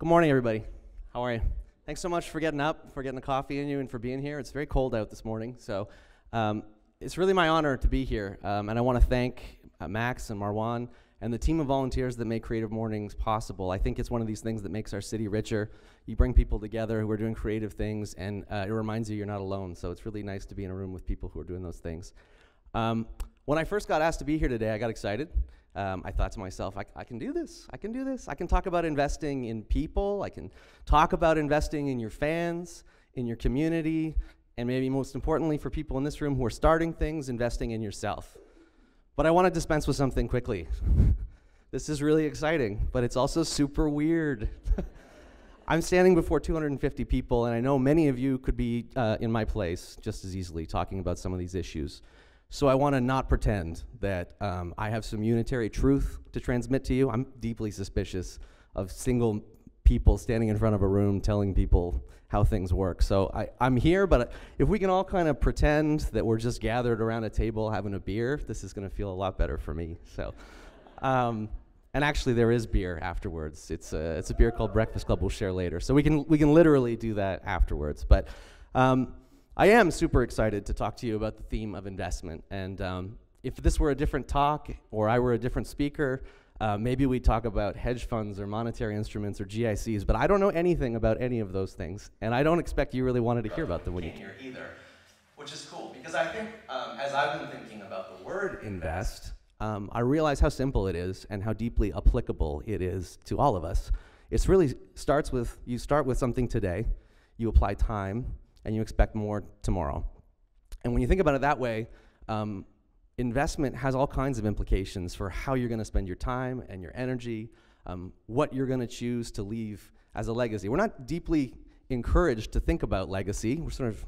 Good morning, everybody. How are you? Thanks so much for getting up, for getting the coffee in you, and for being here. It's very cold out this morning, so it's really my honor to be here. And I want to thank Max and Marwan and the team of volunteers that make Creative Mornings possible. I think it's one of these things that makes our city richer. You bring people together who are doing creative things, and it reminds you you're not alone. So it's really nice to be in a room with people who are doing those things. When I first got asked to be here today, I got excited. I thought to myself, I can do this. I can do this. I can talk about investing in people. I can talk about investing in your fans, in your community, and maybe most importantly for people in this room who are starting things, investing in yourself. But I want to dispense with something quickly. This is really exciting, but it's also super weird. I'm standing before 250 people, and I know many of you could be in my place just as easily talking about some of these issues. So I want to not pretend that I have some unitary truth to transmit to you. I'm deeply suspicious of single people standing in front of a room telling people how things work. So I'm here, but if we can all kind of pretend that we're just gathered around a table having a beer, this is going to feel a lot better for me. So, and actually there is beer afterwards. It's a beer called Breakfast Club we'll share later. So we can literally do that afterwards. But I am super excited to talk to you about the theme of investment. And if this were a different talk or I were a different speaker, maybe we'd talk about hedge funds or monetary instruments or GICs, but I don't know anything about any of those things. And I don't expect you really wanted to hear about them when you came here either, which is cool because I think as I've been thinking about the word invest, I realize how simple it is and how deeply applicable it is to all of us. It really starts with, you start with something today, you apply time, and you expect more tomorrow. And when you think about it that way, investment has all kinds of implications for how you're gonna spend your time and your energy, what you're gonna choose to leave as a legacy. We're not deeply encouraged to think about legacy. We're sort of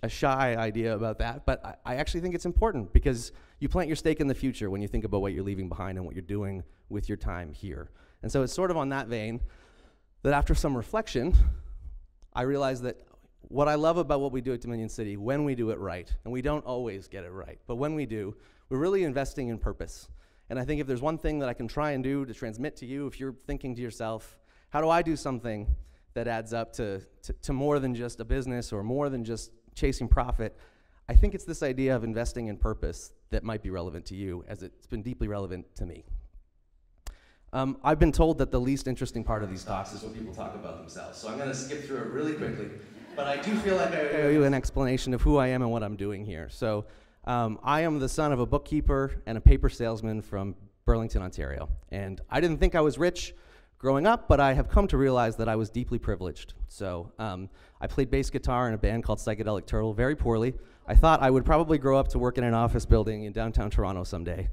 a shy idea about that, but I actually think it's important because you plant your stake in the future when you think about what you're leaving behind and what you're doing with your time here. And so it's sort of on that vein that after some reflection, I realized that what I love about what we do at Dominion City, when we do it right, and we don't always get it right, but when we do, we're really investing in purpose. And I think if there's one thing that I can try and do to transmit to you, if you're thinking to yourself, how do I do something that adds up to more than just a business or more than just chasing profit, I think it's this idea of investing in purpose that might be relevant to you, as it's been deeply relevant to me. I've been told that the least interesting part of these talks is when people talk about themselves, so I'm going to skip through it really quickly. But I do feel like I owe you an explanation of who I am and what I'm doing here. So I am the son of a bookkeeper and a paper salesman from Burlington, Ontario. And I didn't think I was rich growing up, but I have come to realize that I was deeply privileged. So I played bass guitar in a band called Psychedelic Turtle very poorly. I thought I would probably grow up to work in an office building in downtown Toronto someday.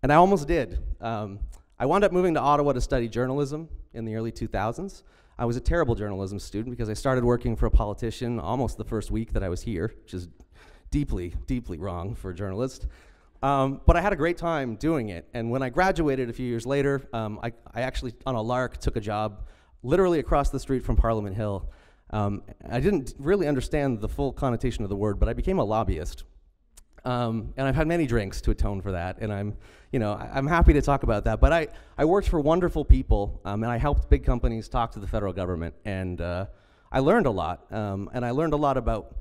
And I almost did. I wound up moving to Ottawa to study journalism in the early 2000s. I was a terrible journalism student because I started working for a politician almost the first week that I was here, which is deeply, deeply wrong for a journalist. But I had a great time doing it. And when I graduated a few years later, I actually, on a lark, took a job literally across the street from Parliament Hill. I didn't really understand the full connotation of the word, but I became a lobbyist. And I've had many drinks to atone for that, and I'm happy to talk about that. But I worked for wonderful people, and I helped big companies talk to the federal government, and I learned a lot, and I learned a lot about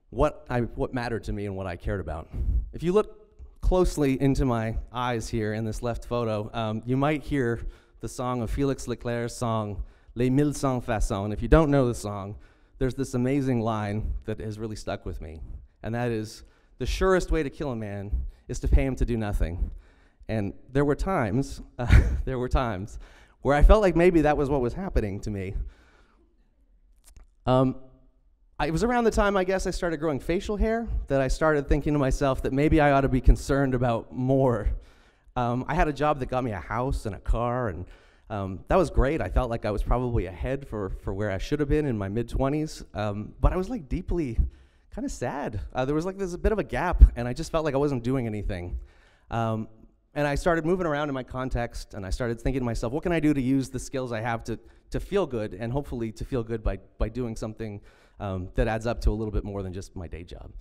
what mattered to me and what I cared about. If you look closely into my eyes here in this left photo, you might hear the song of Félix Leclerc's song, Les 1100 Façons. And if you don't know the song, there's this amazing line that has really stuck with me, and that is, the surest way to kill a man is to pay him to do nothing. And there were times where I felt like maybe that was what was happening to me. It was around the time, I guess, I started growing facial hair that I started thinking to myself that maybe I ought to be concerned about more. I had a job that got me a house and a car, and that was great. I felt like I was probably ahead for where I should have been in my mid-20s, but I was like deeply kind of sad. There was like this a bit of a gap, and I just felt like I wasn't doing anything. And I started moving around in my context, and I started thinking to myself, what can I do to use the skills I have to feel good, and hopefully to feel good by doing something that adds up to a little bit more than just my day job.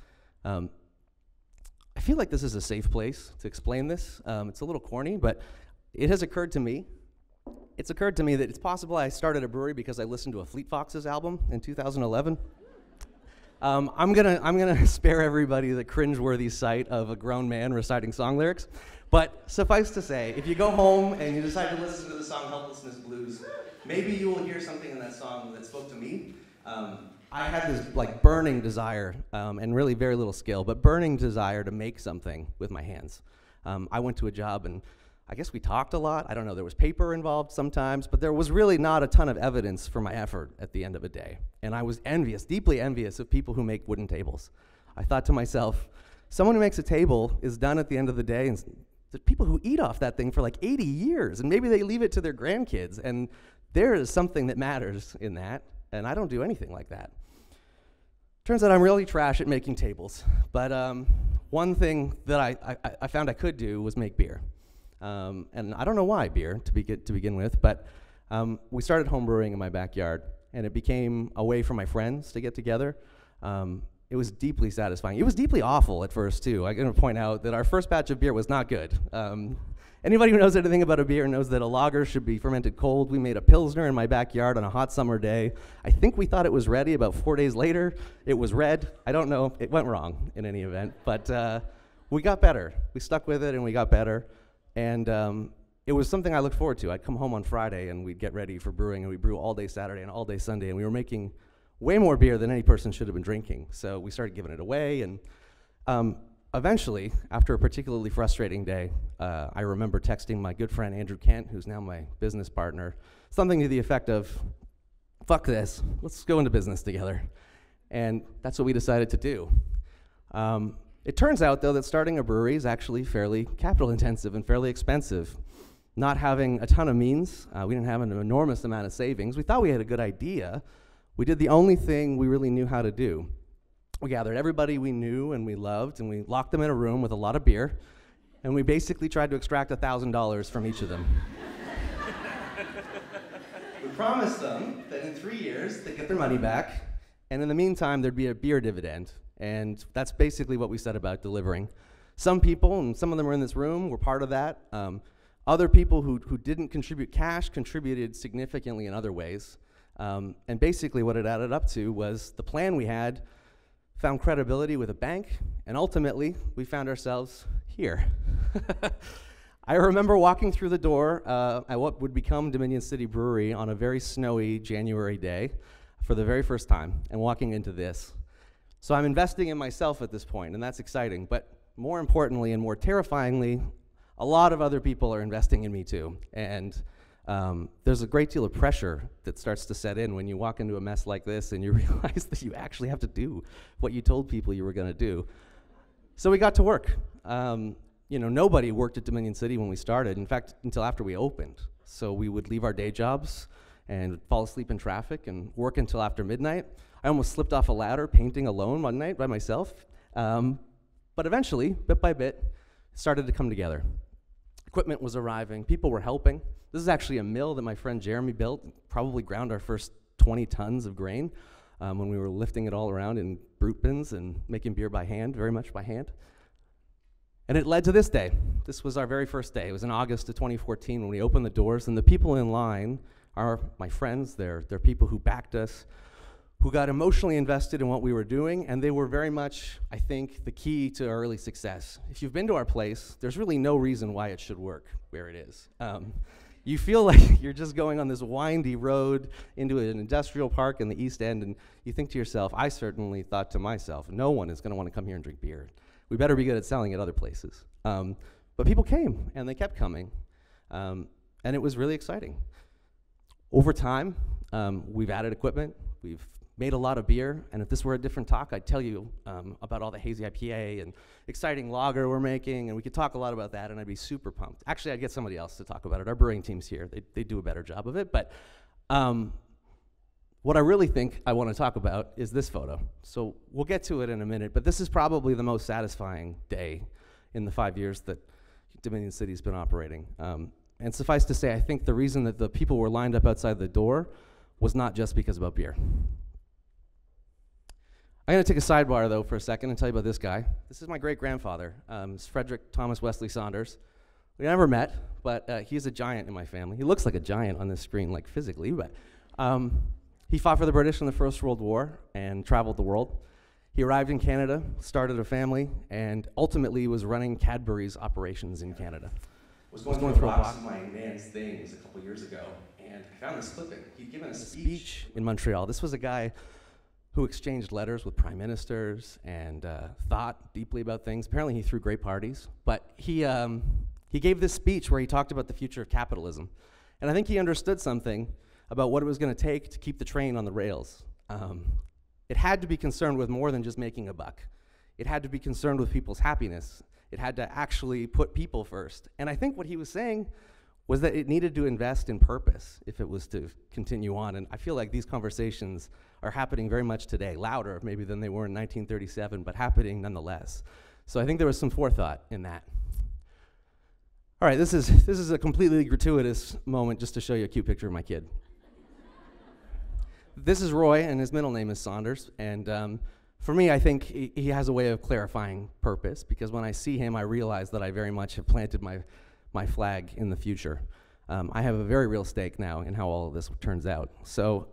I feel like this is a safe place to explain this. It's a little corny, but it has occurred to me it's occurred to me that it's possible I started a brewery because I listened to a Fleet Foxes album in 2011. I'm gonna spare everybody the cringeworthy sight of a grown man reciting song lyrics, but suffice to say, if you go home and you decide to listen to the song Helplessness Blues, maybe you will hear something in that song that spoke to me. I had this like burning desire, and really very little skill, but burning desire to make something with my hands. I went to a job and I guess we talked a lot. I don't know, there was paper involved sometimes, but there was really not a ton of evidence for my effort at the end of a day. And I was envious, deeply envious of people who make wooden tables. I thought to myself, someone who makes a table is done at the end of the day, and there's people who eat off that thing for like 80 years, and maybe they leave it to their grandkids, and there is something that matters in that, and I don't do anything like that. Turns out I'm really trash at making tables, but one thing that I found I could do was make beer. And I don't know why beer, to begin with, but we started homebrewing in my backyard, and it became a way for my friends to get together. It was deeply satisfying. It was deeply awful at first, too. I'm going to point out that our first batch of beer was not good. Anybody who knows anything about a beer knows that a lager should be fermented cold. We made a Pilsner in my backyard on a hot summer day. I think we thought it was ready. About 4 days later, it was red. I don't know. It went wrong in any event, but we got better. We stuck with it, and we got better. And it was something I looked forward to. I'd come home on Friday, and we'd get ready for brewing, and we'd brew all day Saturday and all day Sunday, and we were making way more beer than any person should have been drinking. So we started giving it away, and eventually, after a particularly frustrating day, I remember texting my good friend Andrew Kent, who's now my business partner, something to the effect of, fuck this, let's go into business together. And that's what we decided to do. It turns out, though, that starting a brewery is actually fairly capital-intensive and fairly expensive. Not having a ton of means, we didn't have an enormous amount of savings. We thought we had a good idea. We did the only thing we really knew how to do. We gathered everybody we knew and we loved, and we locked them in a room with a lot of beer, and we basically tried to extract $1,000 from each of them. We promised them that in 3 years, they'd get their money back, and in the meantime, there'd be a beer dividend. And that's basically what we set about delivering. Some people, and some of them are in this room, were part of that. Other people who didn't contribute cash contributed significantly in other ways. And basically what it added up to was the plan we had found credibility with a bank, and ultimately we found ourselves here. I remember walking through the door at what would become Dominion City Brewery on a very snowy January day for the very first time, and walking into this. So I'm investing in myself at this point, and that's exciting. But more importantly and more terrifyingly, a lot of other people are investing in me too. And there's a great deal of pressure that starts to set in when you walk into a mess like this and you realize that you actually have to do what you told people you were going to do. So we got to work. Nobody worked at Dominion City when we started, in fact, until after we opened. So we would leave our day jobs and fall asleep in traffic and work until after midnight. I almost slipped off a ladder painting alone one night by myself. But eventually, bit by bit, it started to come together. Equipment was arriving, people were helping. This is actually a mill that my friend Jeremy built, probably ground our first 20 tons of grain when we were lifting it all around in brute bins and making beer by hand, very much by hand. And it led to this day. This was our very first day. It was in August of 2014 when we opened the doors, and the people in line are my friends. They're people who backed us, who got emotionally invested in what we were doing, and they were very much, I think, the key to early success. If you've been to our place, there's really no reason why it should work where it is. You feel like you're just going on this windy road into an industrial park in the East End, and you think to yourself, I certainly thought to myself, no one is going to want to come here and drink beer. We better be good at selling at other places. But people came, and they kept coming, and it was really exciting. Over time, we've added equipment, we've made a lot of beer, and if this were a different talk, I'd tell you about all the hazy IPA and exciting lager we're making, and we could talk a lot about that, and I'd be super pumped. Actually, I'd get somebody else to talk about it. Our brewing team's here. They do a better job of it, but what I really think I want to talk about is this photo. So we'll get to it in a minute, but this is probably the most satisfying day in the 5 years that Dominion City's been operating. And suffice to say, I think the reason that the people were lined up outside the door was not just because about beer. I'm going to take a sidebar, though, for a second and tell you about this guy. This is my great-grandfather. It's Frederick Thomas Wesley Saunders. We never met, but he's a giant in my family. He looks like a giant on this screen, like physically, but he fought for the British in the First World War and traveled the world. He arrived in Canada, started a family, and ultimately was running Cadbury's operations in Canada. Was going through a box of my nan's things a couple years ago, and I found this clipping. He'd given a speech in Montreal. This was a guy who exchanged letters with prime ministers and thought deeply about things. Apparently he threw great parties, but he gave this speech where he talked about the future of capitalism. And I think he understood something about what it was going to take to keep the train on the rails. It had to be concerned with more than just making a buck. It had to be concerned with people's happiness. It had to actually put people first. And I think what he was saying was that it needed to invest in purpose if it was to continue on. And I feel like these conversations are happening very much today, louder maybe than they were in 1937, but happening nonetheless. So I think there was some forethought in that. All right, this is a completely gratuitous moment just to show you a cute picture of my kid. This is Roy, and his middle name is Saunders. And for me, I think he has a way of clarifying purpose, because when I see him, I realize that I very much have planted my flag in the future. I have a very real stake now in how all of this turns out. So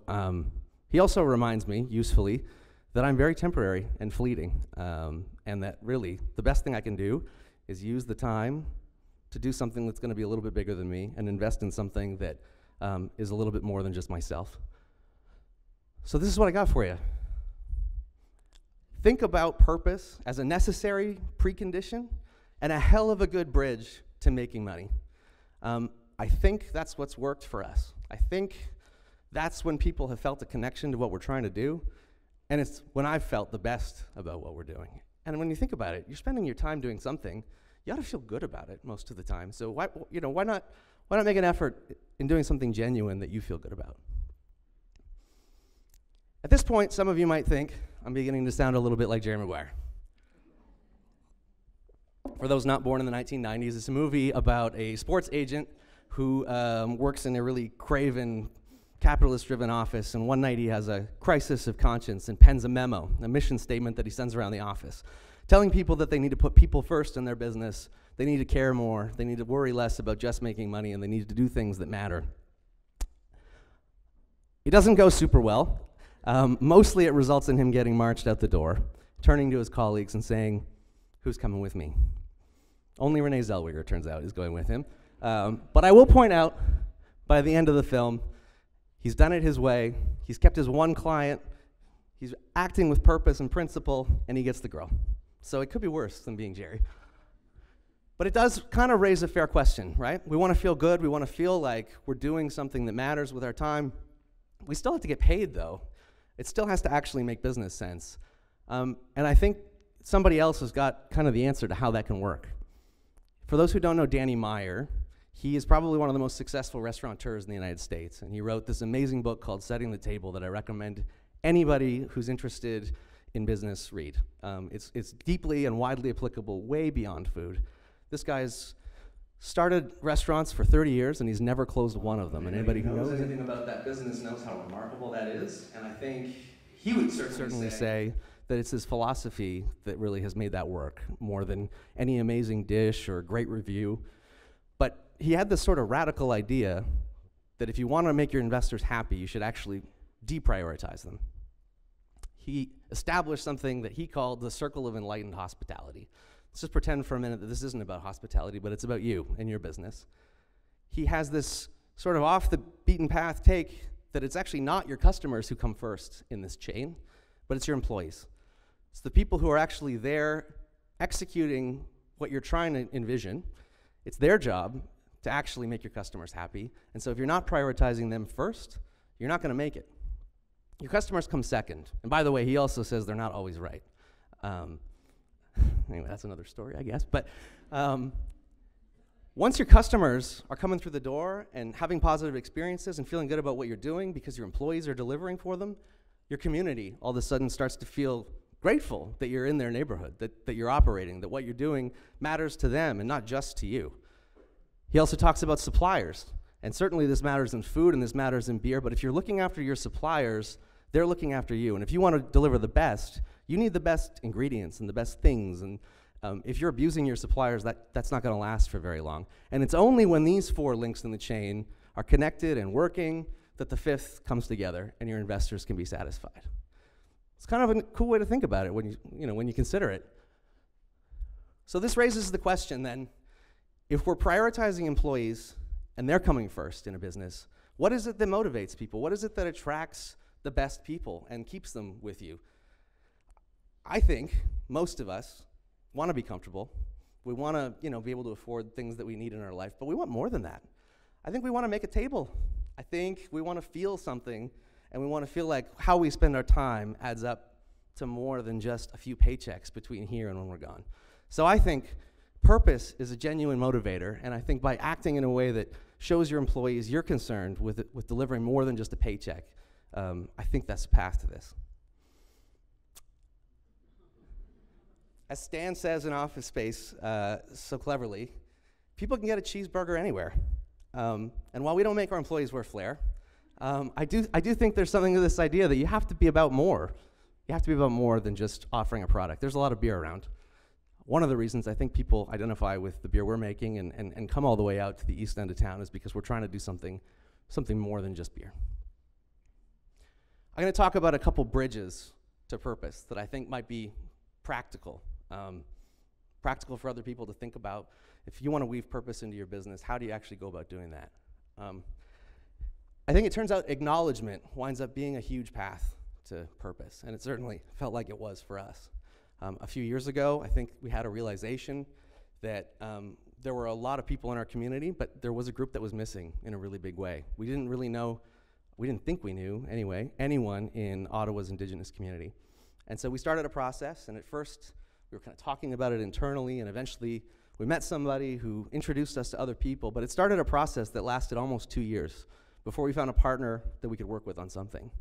he also reminds me, usefully, that I'm very temporary and fleeting, and that really the best thing I can do is use the time to do something that's going to be a little bit bigger than me and invest in something that is a little bit more than just myself. So this is what I got for you. Think about purpose as a necessary precondition and a hell of a good bridge to making money. I think that's what's worked for us. I think that's when people have felt a connection to what we're trying to do, and it's when I've felt the best about what we're doing. And when you think about it, you're spending your time doing something, you ought to feel good about it most of the time. So why not make an effort in doing something genuine that you feel good about? At this point, some of you might think I'm beginning to sound a little bit like Jerry Maguire. For those not born in the 1990s, it's a movie about a sports agent who works in a really craven, capitalist-driven office, and one night he has a crisis of conscience and pens a memo, a mission statement that he sends around the office, telling people that they need to put people first in their business, they need to care more, they need to worry less about just making money, and they need to do things that matter. It doesn't go super well. Mostly it results in him getting marched out the door, turning to his colleagues and saying, "Who's coming with me?" Only Renee Zellweger, it turns out, is going with him. But I will point out, by the end of the film, he's done it his way, he's kept his one client, he's acting with purpose and principle, and he gets the girl. So it could be worse than being Jerry. But it does kind of raise a fair question, right? We want to feel good, we want to feel like we're doing something that matters with our time. We still have to get paid, though. It still has to actually make business sense. And I think somebody else has got kind of the answer to how that can work. For those who don't know Danny Meyer, he is probably one of the most successful restaurateurs in the United States, and he wrote this amazing book called Setting the Table that I recommend anybody who's interested in business read. It's deeply and widely applicable way beyond food. This guy's started restaurants for 30 years, and he's never closed one of them. And anybody who knows anything about that business knows how remarkable that is. And I think he would certainly say that it's his philosophy that really has made that work, more than any amazing dish or great review. But he had this sort of radical idea that if you want to make your investors happy, you should actually deprioritize them. He established something that he called the circle of enlightened hospitality. Let's just pretend for a minute that this isn't about hospitality, but it's about you and your business. He has this sort of off the beaten path take that it's actually not your customers who come first in this chain, but it's your employees. It's the people who are actually there executing what you're trying to envision. It's their job to actually make your customers happy. And so if you're not prioritizing them first, you're not going to make it. Your customers come second. And by the way, he also says they're not always right. Anyway, that's another story, I guess. But once your customers are coming through the door and having positive experiences and feeling good about what you're doing because your employees are delivering for them, your community all of a sudden starts to feel grateful that you're in their neighborhood, that you're operating, that what you're doing matters to them and not just to you. He also talks about suppliers. And certainly this matters in food and this matters in beer, but if you're looking after your suppliers, they're looking after you. And if you want to deliver the best, you need the best ingredients and the best things and If you're abusing your suppliers, that's not going to last for very long. And it's only when these 4 links in the chain are connected and working that the 5th comes together and your investors can be satisfied. It's kind of a cool way to think about it when you consider it. So this raises the question then, if we're prioritizing employees and they're coming first in a business, what is it that motivates people? What is it that attracts the best people and keeps them with you? I think most of us want to be comfortable. We want to, be able to afford things that we need in our life, but we want more than that. I think we want to make a table. I think we want to feel something, and we want to feel like how we spend our time adds up to more than just a few paychecks between here and when we're gone. So I think purpose is a genuine motivator, and I think by acting in a way that shows your employees you're concerned with delivering more than just a paycheck, I think that's the path to this. As Stan says in Office Space so cleverly, people can get a cheeseburger anywhere. And while we don't make our employees wear flair, I do think there's something to this idea that you have to be about more. You have to be about more than just offering a product. There's a lot of beer around. One of the reasons I think people identify with the beer we're making and come all the way out to the east end of town is because we're trying to do something more than just beer. I'm going to talk about a couple bridges to purpose that I think might be practical. Practical for other people to think about. If you want to weave purpose into your business, how do you actually go about doing that? I think it turns out acknowledgement winds up being a huge path to purpose, and it certainly felt like it was for us. A few years ago, I think we had a realization that there were a lot of people in our community, but there was a group that was missing in a really big way. We didn't really know, we didn't think we knew, anyway, anyone in Ottawa's Indigenous community. And so we started a process, and at first, we were kind of talking about it internally, and eventually we met somebody who introduced us to other people, but it started a process that lasted almost 2 years before we found a partner that we could work with on something.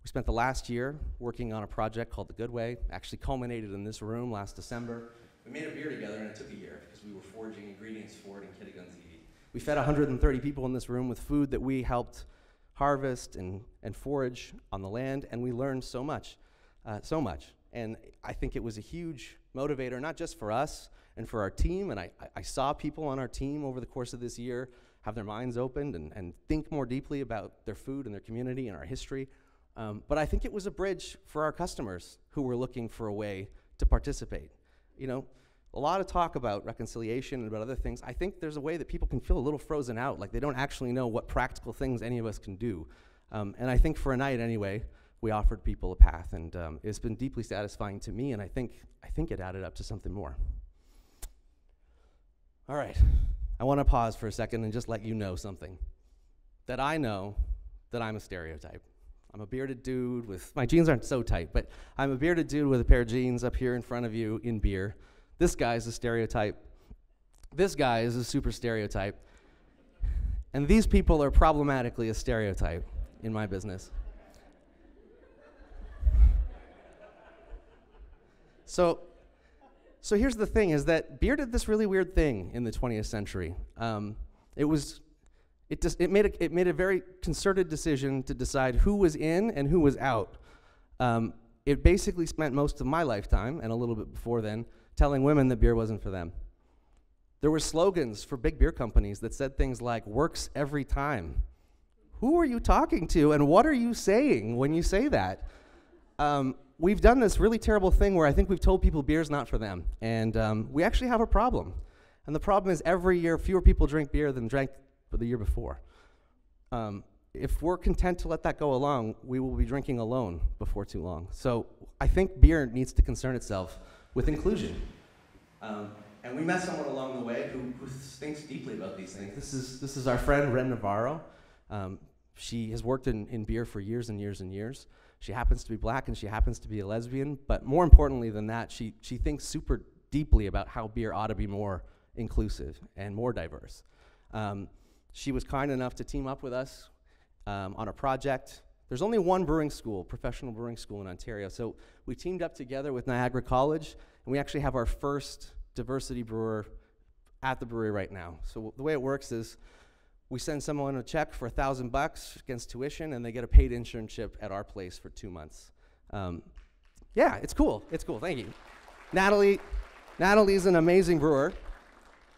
We spent the last year working on a project called The Good Way, actually culminated in this room last December. We made a beer together, and it took a year because we were foraging ingredients for it in Kittigunzee. We fed 130 people in this room with food that we helped harvest and forage on the land, and we learned so much. And I think it was a huge motivator, not just for us and for our team, and I saw people on our team over the course of this year have their minds opened and think more deeply about their food and their community and our history. But I think it was a bridge for our customers who were looking for a way to participate. A lot of talk about reconciliation and about other things. I think there's a way that people can feel a little frozen out, like they don't actually know what practical things any of us can do. And I think for a night anyway, we offered people a path, and it's been deeply satisfying to me, and I think it added up to something more. All right, I want to pause for a second and just let you know something. That I know that I'm a stereotype. I'm a bearded dude with, my jeans aren't so tight, but I'm a bearded dude with a pair of jeans up here in front of you in beer. This guy's a stereotype. This guy is a super stereotype. And these people are problematically a stereotype in my business. So here's the thing, is that beer did this really weird thing in the 20th century. It made a very concerted decision to decide who was in and who was out. It basically spent most of my lifetime, and a little bit before then, telling women that beer wasn't for them. There were slogans for big beer companies that said things like, "Works every time." Who are you talking to, and what are you saying when you say that? We've done this really terrible thing where I think we've told people beer's not for them, and we actually have a problem. And the problem is every year fewer people drink beer than drank the year before. If we're content to let that go along, we will be drinking alone before too long. So I think beer needs to concern itself with inclusion. And we met someone along the way who thinks deeply about these things. This is our friend, Ren Navarro. She has worked in beer for years and years and years. She happens to be black and she happens to be a lesbian, but more importantly than that, she thinks super deeply about how beer ought to be more inclusive and more diverse. She was kind enough to team up with us on a project. There's only one brewing school, professional brewing school in Ontario, so we teamed up together with Niagara College, and we actually have our first diversity brewer at the brewery right now. So the way it works is we send someone a check for $1,000 against tuition, and they get a paid internship at our place for 2 months. Yeah, it's cool. It's cool. Thank you. Natalie, Natalie's an amazing brewer,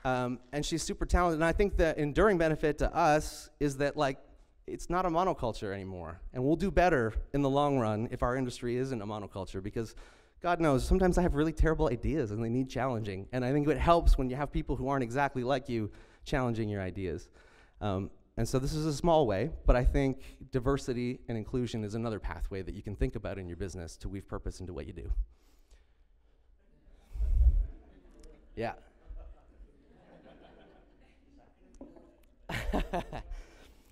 and she's super talented. And I think the enduring benefit to us is that, like, it's not a monoculture anymore. And we'll do better in the long run if our industry isn't a monoculture, because God knows, sometimes I have really terrible ideas and they need challenging. And I think it helps when you have people who aren't exactly like you challenging your ideas. And so this is a small way, but I think diversity and inclusion is another pathway that you can think about in your business to weave purpose into what you do. Yeah.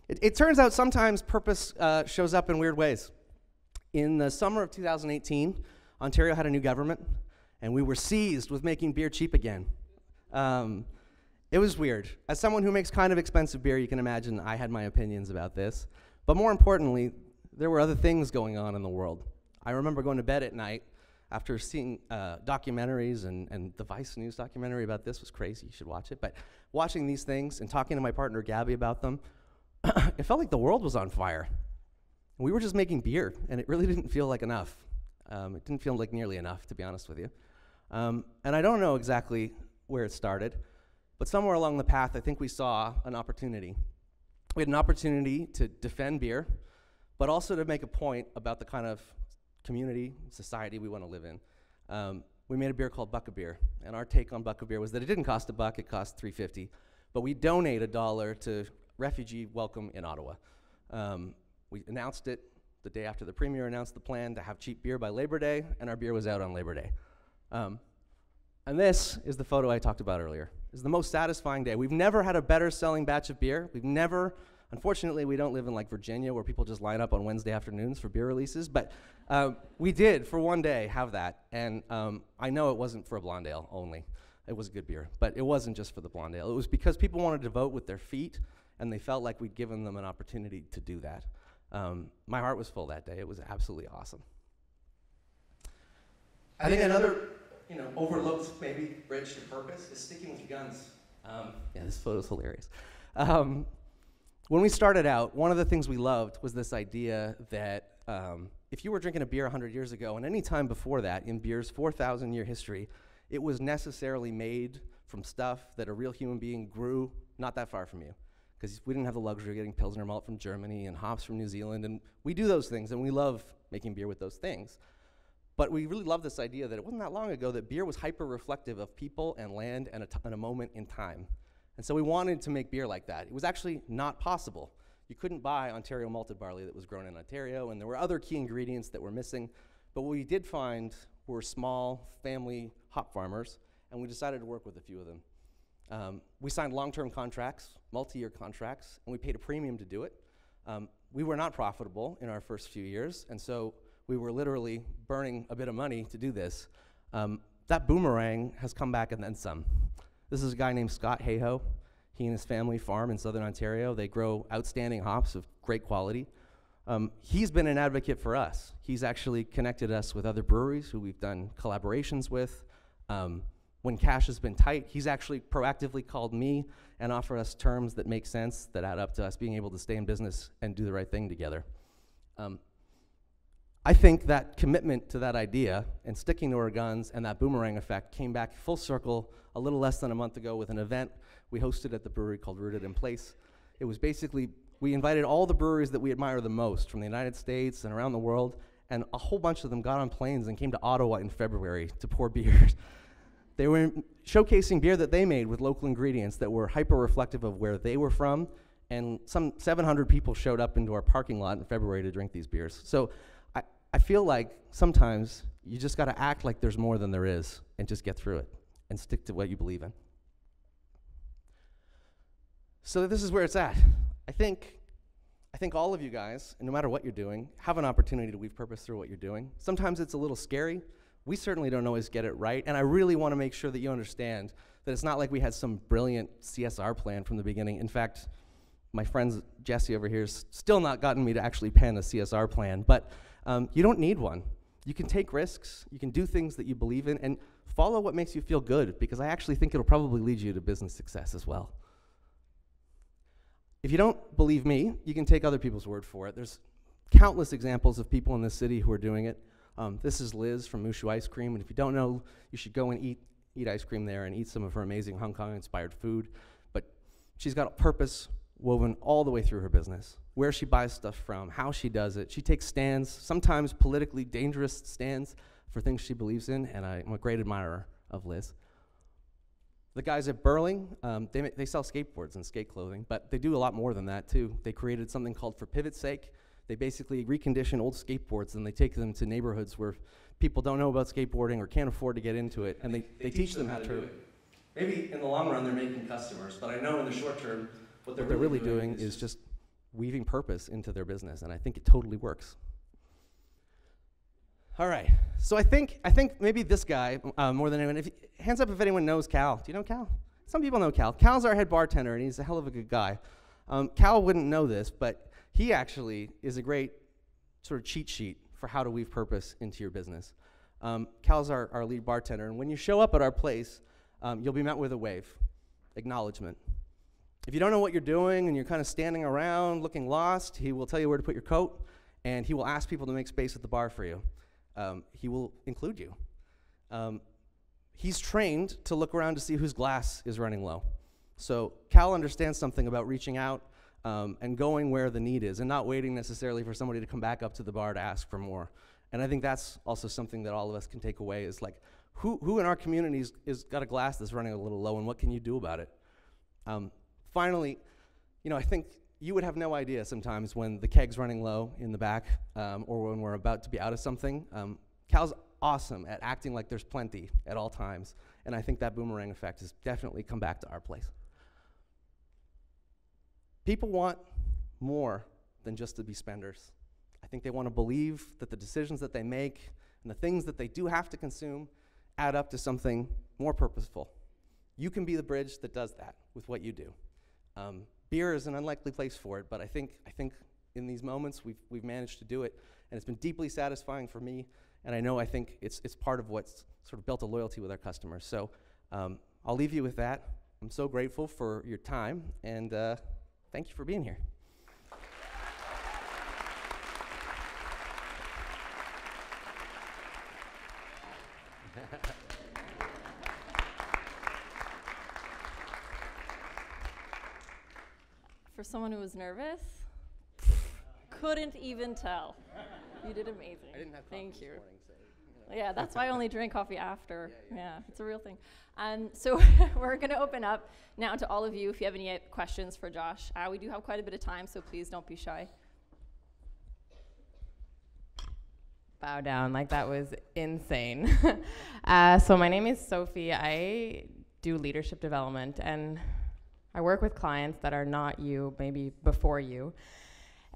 It turns out sometimes purpose shows up in weird ways. In the summer of 2018, Ontario had a new government, and we were seized with making beer cheap again. It was weird. As someone who makes kind of expensive beer, you can imagine I had my opinions about this. But more importantly, there were other things going on in the world. I remember going to bed at night after seeing documentaries, and the Vice News documentary about this was crazy. You should watch it. But watching these things and talking to my partner, Gabby, about them, it felt like the world was on fire. We were just making beer, and it really didn't feel like enough. It didn't feel like nearly enough, to be honest with you. And I don't know exactly where it started, but somewhere along the path, I think we saw an opportunity. We had an opportunity to defend beer, but also to make a point about the kind of community, society we want to live in. We made a beer called Buck a Beer, and our take on Buck a Beer was that it didn't cost $1, it cost $3.50, but we donate $1 to Refugee Welcome in Ottawa. We announced it the day after the Premier announced the plan to have cheap beer by Labor Day, and our beer was out on Labor Day. And this is the photo I talked about earlier. This is the most satisfying day. We've never had a better selling batch of beer. We've never, unfortunately, we don't live in like Virginia where people just line up on Wednesday afternoons for beer releases, but we did for one day have that. And I know it wasn't for a blonde ale only. It was a good beer, but it wasn't just for the blonde ale. It was because people wanted to vote with their feet, and they felt like we'd given them an opportunity to do that. My heart was full that day. It was absolutely awesome. I think another, overlooked maybe bridge to purpose is sticking with your guns. Yeah, this photo's hilarious. When we started out, one of the things we loved was this idea that if you were drinking a beer 100 years ago, and any time before that in beer's 4,000-year history, it was necessarily made from stuff that a real human being grew not that far from you. Because we didn't have the luxury of getting Pilsner malt from Germany and hops from New Zealand, and we do those things, and we love making beer with those things. But we really love this idea that it wasn't that long ago that beer was hyper-reflective of people and land and a moment in time. And so we wanted to make beer like that. It was actually not possible. You couldn't buy Ontario malted barley that was grown in Ontario, and there were other key ingredients that were missing. But what we did find were small family hop farmers, and we decided to work with a few of them. We signed long-term contracts, multi-year contracts, and we paid a premium to do it. We were not profitable in our first few years, and so we were literally burning a bit of money to do this. That boomerang has come back and then some. This is a guy named Scott Hayhoe. He and his family farm in Southern Ontario. They grow outstanding hops of great quality. He's been an advocate for us. He's actually connected us with other breweries who we've done collaborations with. When cash has been tight, he's actually proactively called me and offered us terms that make sense, that add up to us being able to stay in business and do the right thing together. I think that commitment to that idea and sticking to our guns and that boomerang effect came back full circle a little less than a month ago with an event we hosted at the brewery called Rooted in Place. It was basically, we invited all the breweries that we admire the most from the United States and around the world, and a whole bunch of them got on planes and came to Ottawa in February to pour beers. They were showcasing beer that they made with local ingredients that were hyper-reflective of where they were from, and some 700 people showed up into our parking lot in February to drink these beers. So I feel like sometimes you just gotta act like there's more than there is and just get through it and stick to what you believe in. So this is where it's at. I think all of you guys, and no matter what you're doing, have an opportunity to weave purpose through what you're doing. Sometimes it's a little scary. We certainly don't always get it right, and I really want to make sure that you understand that it's not like we had some brilliant CSR plan from the beginning. In fact, my friend Jesse over here has still not gotten me to actually pen a CSR plan, but you don't need one. You can take risks, you can do things that you believe in, and follow what makes you feel good, because I actually think it'll probably lead you to business success as well. If you don't believe me, you can take other people's word for it. There's countless examples of people in this city who are doing it. This is Liz from Mushu Ice Cream, and if you don't know, you should go and eat eat ice cream there and eat some of her amazing Hong Kong-inspired food. But she's got a purpose woven all the way through her business. Where she buys stuff from, how she does it. She takes stands, sometimes politically dangerous stands for things she believes in, and I'm a great admirer of Liz. The guys at Burling, they sell skateboards and skate clothing, but they do a lot more than that too. They created something called For Pivot's Sake. They basically recondition old skateboards and they take them to neighborhoods where people don't know about skateboarding or can't afford to get into it, and they teach them how to do it. Maybe in the long run they're making customers, but I know in the short term what they're really doing is just weaving purpose into their business, and I think it totally works. All right, so I think maybe this guy, more than anyone, hands up if anyone knows Cal. Do you know Cal? Some people know Cal. Cal's our head bartender, and he's a hell of a good guy. Cal wouldn't know this, but he actually is a great sort of cheat sheet for how to weave purpose into your business. Cal's our lead bartender, and when you show up at our place, you'll be met with a wave, acknowledgement. If you don't know what you're doing and you're kind of standing around looking lost, he will tell you where to put your coat, and he will ask people to make space at the bar for you. He will include you. He's trained to look around to see whose glass is running low. So Cal understands something about reaching out and going where the need is and not waiting necessarily for somebody to come back up to the bar to ask for more. And I think that's also something that all of us can take away is like, who in our communities is got a glass that's running a little low, and what can you do about it? Finally, I think you would have no idea sometimes when the keg's running low in the back or when we're about to be out of something. Cal's awesome at acting like there's plenty at all times, and I think that boomerang effect has definitely come back to our place. People want more than just to be spenders. I think they want to believe that the decisions that they make and the things that they do have to consume add up to something more purposeful. You can be the bridge that does that with what you do. Beer is an unlikely place for it, but I think in these moments we've managed to do it, and it's been deeply satisfying for me, and I think it's part of what's sort of built a loyalty with our customers. So I'll leave you with that. I'm so grateful for your time, and thank you for being here. For someone who was nervous, couldn't even tell. You did amazing. I didn't have coffee Thank you. this morning, so, Yeah, that's why I only drink coffee after. Yeah, it's a real thing. So we're going to open up now to all of you if you have any questions for Josh. We do have quite a bit of time, so please don't be shy. Bow down, like that was insane. So my name is Sophie. I do leadership development, and I work with clients that are not you, maybe before you,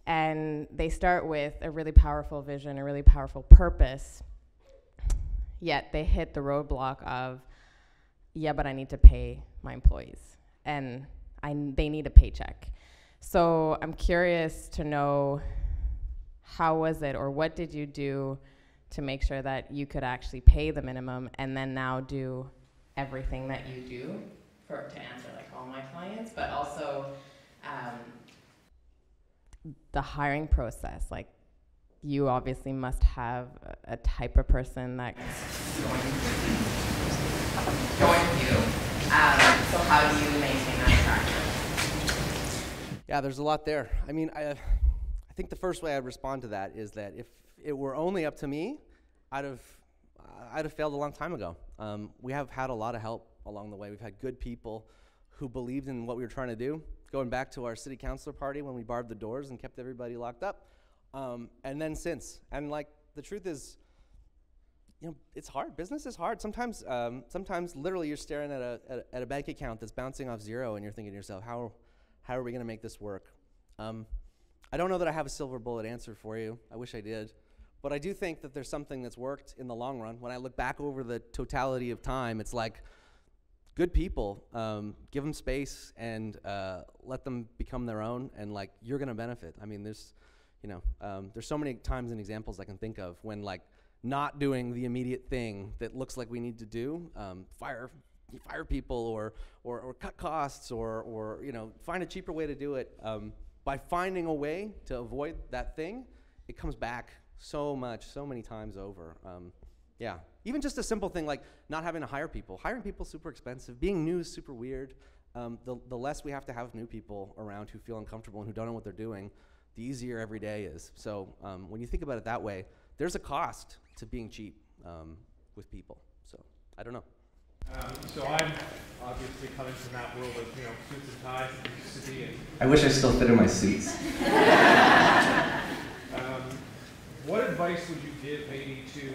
and they start with a really powerful vision, a really powerful purpose, yet they hit the roadblock of, yeah, but I need to pay my employees, and they need a paycheck. So I'm curious to know, how was it, or what did you do to make sure that you could actually pay the minimum and then now do everything that you do to answer like all my clients, but also the hiring process? Like, you obviously must have a type of person that's going with you. So how do you maintain that attraction? Yeah, there's a lot there. I mean, I think the first way I'd respond to that is that if it were only up to me, I'd have failed a long time ago. We have had a lot of help along the way. We've had good people who believed in what we were trying to do, going back to our city councilor party when we barred the doors and kept everybody locked up, and then since. And like, the truth is, it's hard. Business is hard. Sometimes literally you're staring at a bank account that's bouncing off zero, and you're thinking to yourself, how are we going to make this work? I don't know that I have a silver bullet answer for you. I wish I did. But I do think that there's something that's worked in the long run. When I look back over the totality of time, it's like, good people, give them space and let them become their own, and like, you're gonna benefit. I mean, there's so many times and examples I can think of when like not doing the immediate thing that looks like we need to do, fire people or cut costs or find a cheaper way to do it. By finding a way to avoid that thing, it comes back so many times over. Yeah, even just a simple thing like not having to hire people. Hiring people is super expensive. Being new is super weird. The less we have to have new people around who feel uncomfortable and who don't know what they're doing, the easier every day is. So when you think about it that way, there's a cost to being cheap with people. So I don't know. So I'm obviously coming from that world of, suits and ties and city. And I wish I still fit in my suits. What advice would you give maybe to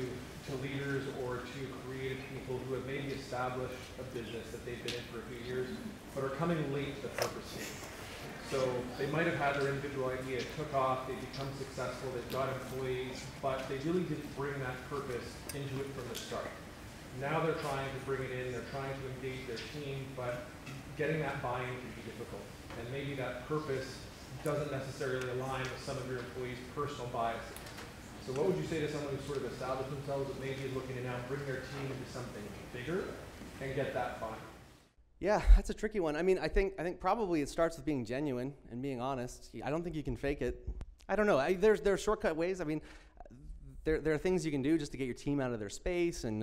leaders or to creative people who have maybe established a business that they've been in for a few years, but are coming late to the purpose game? So they might have had their individual idea, it took off, they become successful, they've got employees, but they really didn't bring that purpose into it from the start. Now they're trying to bring it in, they're trying to engage their team, but getting that buy-in can be difficult. And maybe that purpose doesn't necessarily align with some of your employees' personal biases. So what would you say to someone who's sort of established themselves but maybe is looking to now bring their team into something bigger and get that buy-in? Yeah, that's a tricky one. I mean, I think probably it starts with being genuine and being honest. I don't think you can fake it. I don't know. There are shortcut ways. I mean, there are things you can do just to get your team out of their space and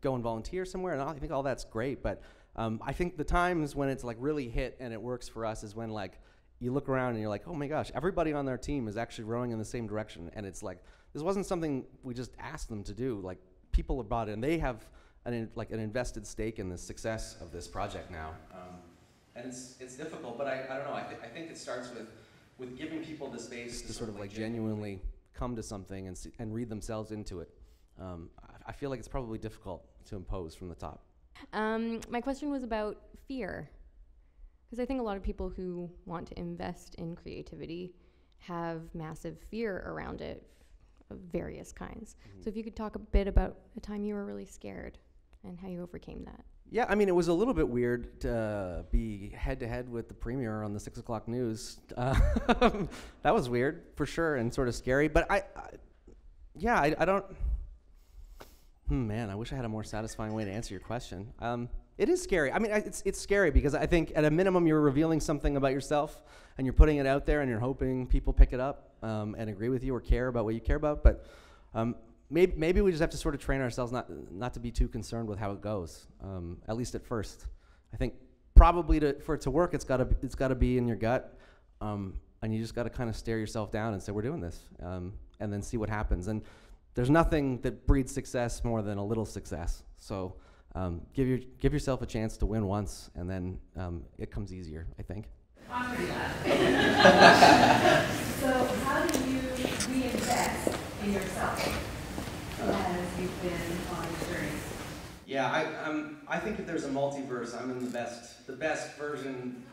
go and volunteer somewhere, and I think all that's great. But I think the times when it's like really hit and it works for us is when like you look around and you're like, oh my gosh, everybody on their team is actually rowing in the same direction, and it's like this wasn't something we just asked them to do. Like people are bought in. They have an invested stake in the success of this project now, and it's difficult. But I don't know. I think it starts with giving people the space to sort of like genuinely come to something and read themselves into it. I feel like it's probably difficult to impose from the top. My question was about fear, because I think a lot of people who want to invest in creativity have massive fear around it of various kinds. Mm-hmm. So if you could talk a bit about a time you were really scared and how you overcame that. Yeah, I mean, it was a little bit weird to be head-to-head with the premier on the 6 o'clock news. That was weird, for sure, and sort of scary. But I don't... man, I wish I had a more satisfying way to answer your question. It is scary. I mean, it's scary because I think at a minimum you're revealing something about yourself, and you're putting it out there, and you're hoping people pick it up and agree with you or care about what you care about. But maybe we just have to sort of train ourselves not to be too concerned with how it goes, at least at first. I think probably for it to work, it's got to be in your gut, and you just got to kind of stare yourself down and say, we're doing this, and then see what happens. And there's nothing that breeds success more than a little success. So give yourself a chance to win once, and then it comes easier, I think. I'm pretty loud. So how do you reinvest in yourself as you've been on your journey? Yeah, I think if there's a multiverse, I'm in the best version,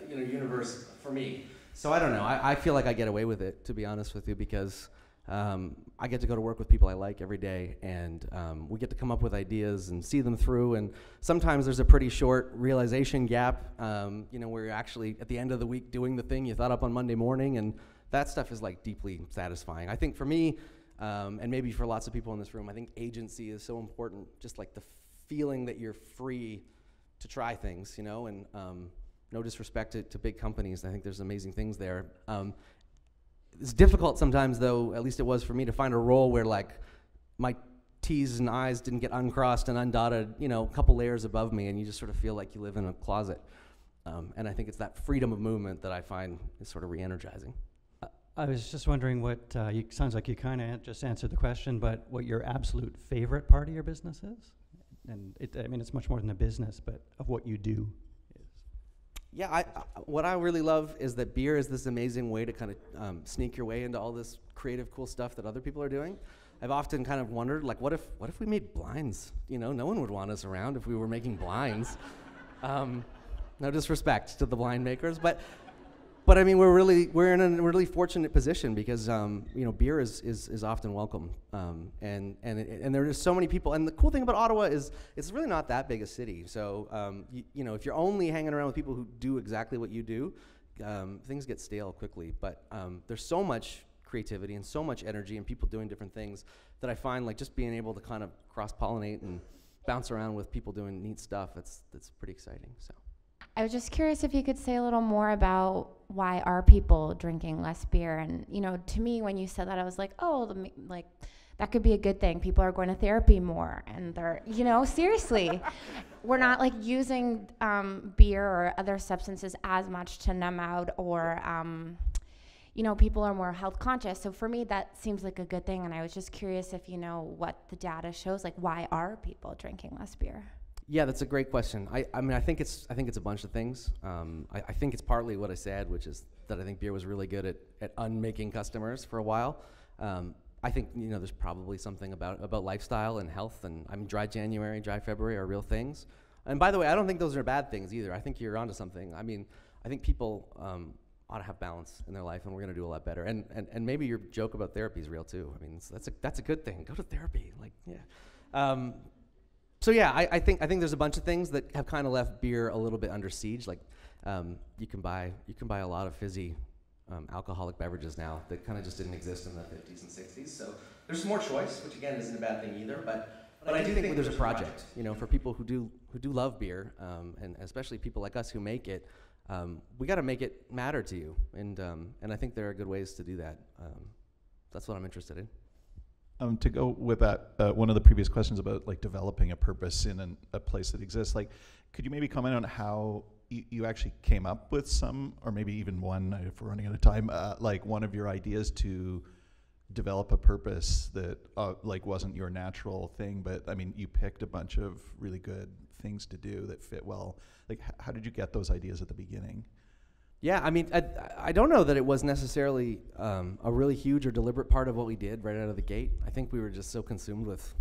universe for me. So I don't know. I feel like I get away with it, to be honest with you, because I get to go to work with people I like every day, and we get to come up with ideas and see them through. And sometimes there's a pretty short realization gap, where you're actually at the end of the week doing the thing you thought up on Monday morning, and that stuff is like deeply satisfying. I think for me, and maybe for lots of people in this room, I think agency is so important. Just like the feeling that you're free to try things, and no disrespect to big companies. I think there's amazing things there. It's difficult sometimes, though, at least it was for me, to find a role where like my T's and I's didn't get uncrossed and undotted, a couple layers above me, and you just sort of feel like you live in a closet. And I think it's that freedom of movement that I find is sort of re-energizing. I was just wondering what, sounds like you kind of just answered the question, but what your absolute favorite part of your business is? And it's much more than a business, but of what you do. Yeah, what I really love is that beer is this amazing way to kind of sneak your way into all this creative, cool stuff that other people are doing. I've often kind of wondered, like, what if we made blinds? No one would want us around if we were making blinds. No disrespect to the blind makers, but I mean, we're in a really fortunate position because beer is often welcome, and there are so many people. And the cool thing about Ottawa is it's really not that big a city. So if you're only hanging around with people who do exactly what you do, things get stale quickly. But there's so much creativity and so much energy and people doing different things that I find like just being able to kind of cross-pollinate and bounce around with people doing neat stuff. That's pretty exciting. So. I was just curious if you could say a little more about why are people drinking less beer? And to me, when you said that, I was like, that could be a good thing. People are going to therapy more, and they're, you know, seriously. We're not like using beer or other substances as much to numb out, or you know, people are more health conscious. So for me, that seems like a good thing. And I was just curious if you know what the data shows, like why are people drinking less beer? Yeah, that's a great question. I mean, I think it's a bunch of things. I think it's partly what I said, which is that I think beer was really good at unmaking customers for a while. I think, you know, there's probably something about lifestyle and health, and I mean, dry January, dry February are real things. And by the way, I don't think those are bad things either. I think you're onto something. I mean, I think people ought to have balance in their life, and we're going to do a lot better. And maybe your joke about therapy is real too. I mean, that's a good thing. Go to therapy, like, yeah. So yeah, I think there's a bunch of things that have kind of left beer a little bit under siege. Like, you can buy a lot of fizzy alcoholic beverages now that kind of just didn't exist in the 50s and 60s. So there's more choice, which again isn't a bad thing either. But I do think there's a project, you know, for people who do love beer, and especially people like us who make it. We got to make it matter to you, and I think there are good ways to do that. That's what I'm interested in. To go with that, one of the previous questions about like developing a purpose in a place that exists, like, could you maybe comment on how you actually came up with some, or maybe even one, if we're running out of time, like one of your ideas to develop a purpose that like wasn't your natural thing, but I mean, you picked a bunch of really good things to do that fit well. Like, how did you get those ideas at the beginning? Yeah, I mean, I don't know that it was necessarily a really huge or deliberate part of what we did right out of the gate. I think we were just so consumed with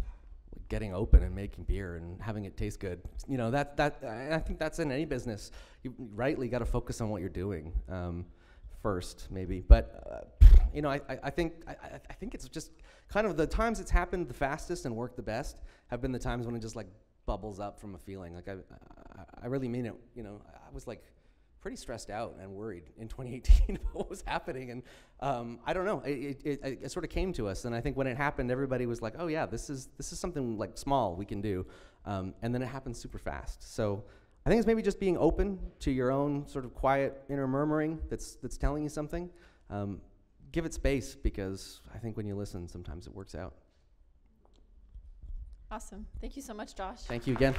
getting open and making beer and having it taste good. You know, I think that's in any business. You rightly got to focus on what you're doing first, maybe. But you know, I think it's just kind of the times it's happened the fastest and worked the best have been the times when it just like bubbles up from a feeling. Like I really mean it. You know, I was like pretty stressed out and worried in 2018 about what was happening, and I don't know, it sort of came to us, and I think when it happened, everybody was like, oh yeah, this is something like small we can do, and then it happened super fast. So I think it's maybe just being open to your own sort of quiet inner murmuring that's telling you something. Give it space, because I think when you listen, sometimes it works out. Awesome. Thank you so much, Josh. Thank you again.